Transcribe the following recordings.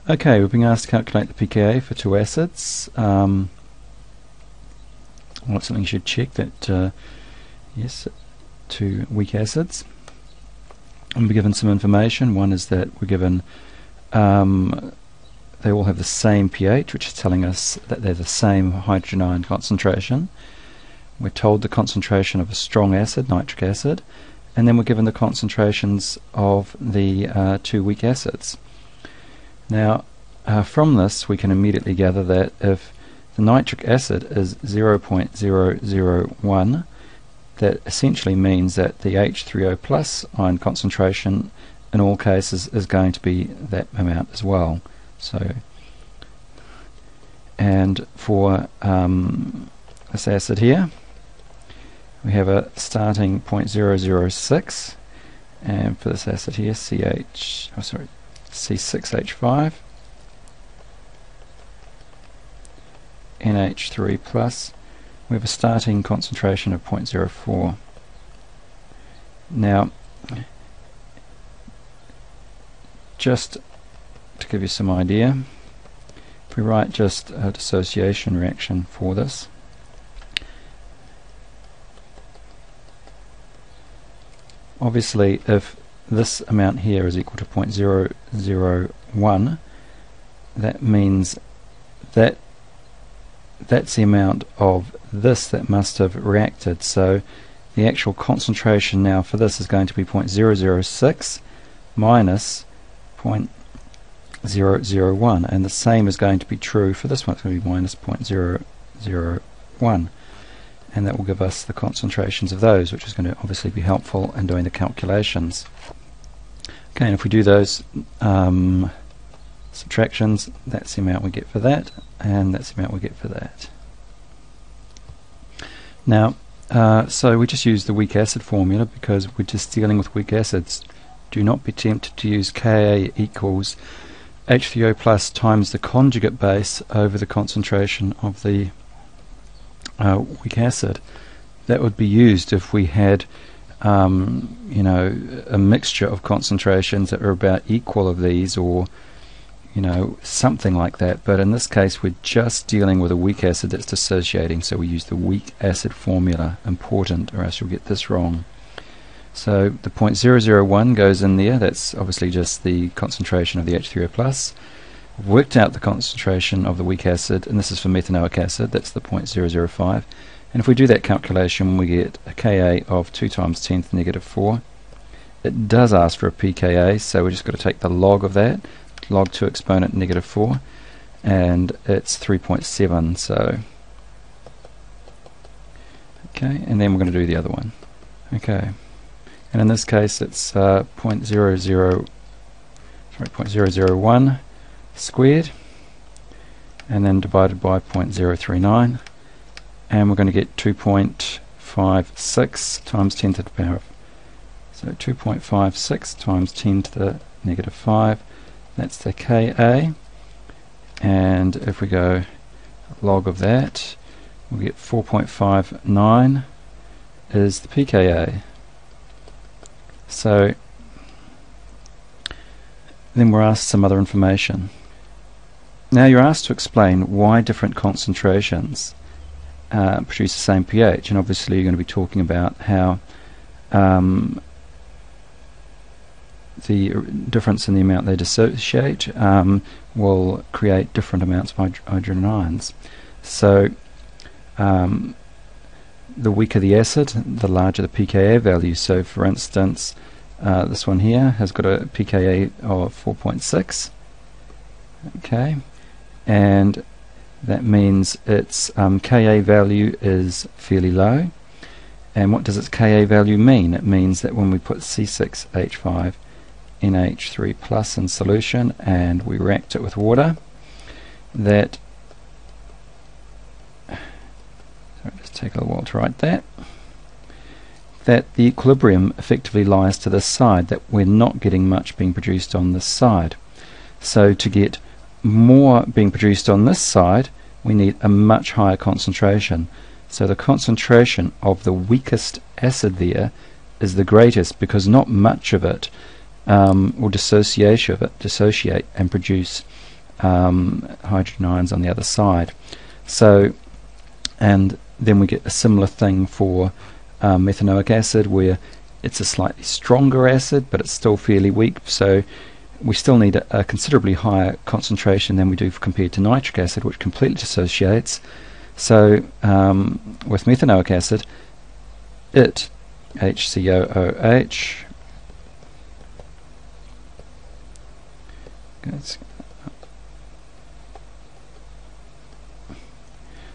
Okay, we've been asked to calculate the pKa for two acids. Well, it's something you should check that, yes, two weak acids. And we're given some information. One is that we're given they all have the same pH, which is telling us that they're the same hydrogen ion concentration. We're told the concentration of a strong acid, nitric acid, and then we're given the concentrations of the two weak acids. Now, from this we can immediately gather that if the nitric acid is 0.001, that essentially means that the H3O plus ion concentration in all cases is going to be that amount as well. So, and for this acid here, we have a starting 0.006, and for this acid here, C6H5, NH3 plus, we have a starting concentration of 0.04. Now, just to give you some idea, if we write just a dissociation reaction for this, obviously if this amount here is equal to 0.001, that means that that's the amount of this that must have reacted. So the actual concentration now for this is going to be 0.006 minus 0.001, and the same is going to be true for this one. It's going to be minus 0.001, and that will give us the concentrations of those, which is going to obviously be helpful in doing the calculations. Okay, and if we do those subtractions, that's the amount we get for that, and that's the amount we get for that. Now, so we just use the weak acid formula because we're just dealing with weak acids. Do not be tempted to use Ka equals H3O plus times the conjugate base over the concentration of the weak acid. That would be used if we had you know, a mixture of concentrations that are about equal of these, or you know, something like that. But in this case we're just dealing with a weak acid that's dissociating, so we use the weak acid formula. Important, or else you'll get this wrong. So the 0.001 goes in there. That's obviously just the concentration of the H3O plus. We've worked out the concentration of the weak acid, and this is for methanoic acid. That's the 0.005. And if we do that calculation, we get a Ka of 2 times 10 to the negative 4. It does ask for a pKa, so we're just got to take the log of that, log 2 exponent negative 4, and it's 3.7. So okay, and then we're going to do the other one. Okay, and in this case it's 0.001 squared, and then divided by 0.039, and we're going to get 2.56 times 10 to the power of, so 2.56 times 10 to the negative 5, that's the Ka, and if we go log of that, we'll get 4.59 is the pKa. So then we're asked some other information. Now you're asked to explain why different concentrations produce the same pH, and obviously you're going to be talking about how the difference in the amount they dissociate will create different amounts of hydrogen ions. So the weaker the acid, the larger the pKa value. So for instance, this one here has got a pKa of 4.6, okay, and that means its Ka value is fairly low. And what does its Ka value mean? It means that when we put C6H5 NH3 plus in solution and we react it with water, that, sorry, just take a little while to write that, that the equilibrium effectively lies to this side, that we're not getting much being produced on this side. So to get more being produced on this side, we need a much higher concentration. So the concentration of the weakest acid there is the greatest, because not much of it will dissociate and produce hydrogen ions on the other side. So, and then we get a similar thing for methanoic acid, where it's a slightly stronger acid, but it's still fairly weak, so we still need a considerably higher concentration than we do compared to nitric acid, which completely dissociates. So with methanoic acid, it, HCOOH,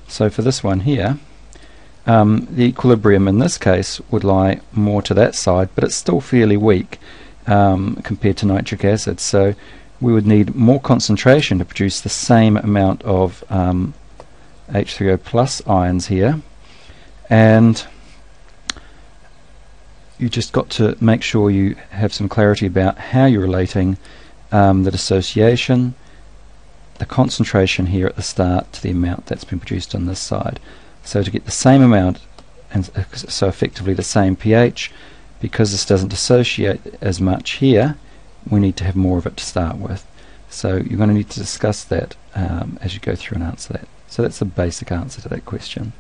so for this one here, the equilibrium in this case would lie more to that side, but it's still fairly weak compared to nitric acid, so we would need more concentration to produce the same amount of H3O plus ions here. And you just got to make sure you have some clarity about how you're relating the dissociation, the concentration here at the start, to the amount that's been produced on this side. So to get the same amount, and so effectively the same pH, because this doesn't dissociate as much here, we need to have more of it to start with. So you're going to need to discuss that as you go through and answer that. So that's the basic answer to that question.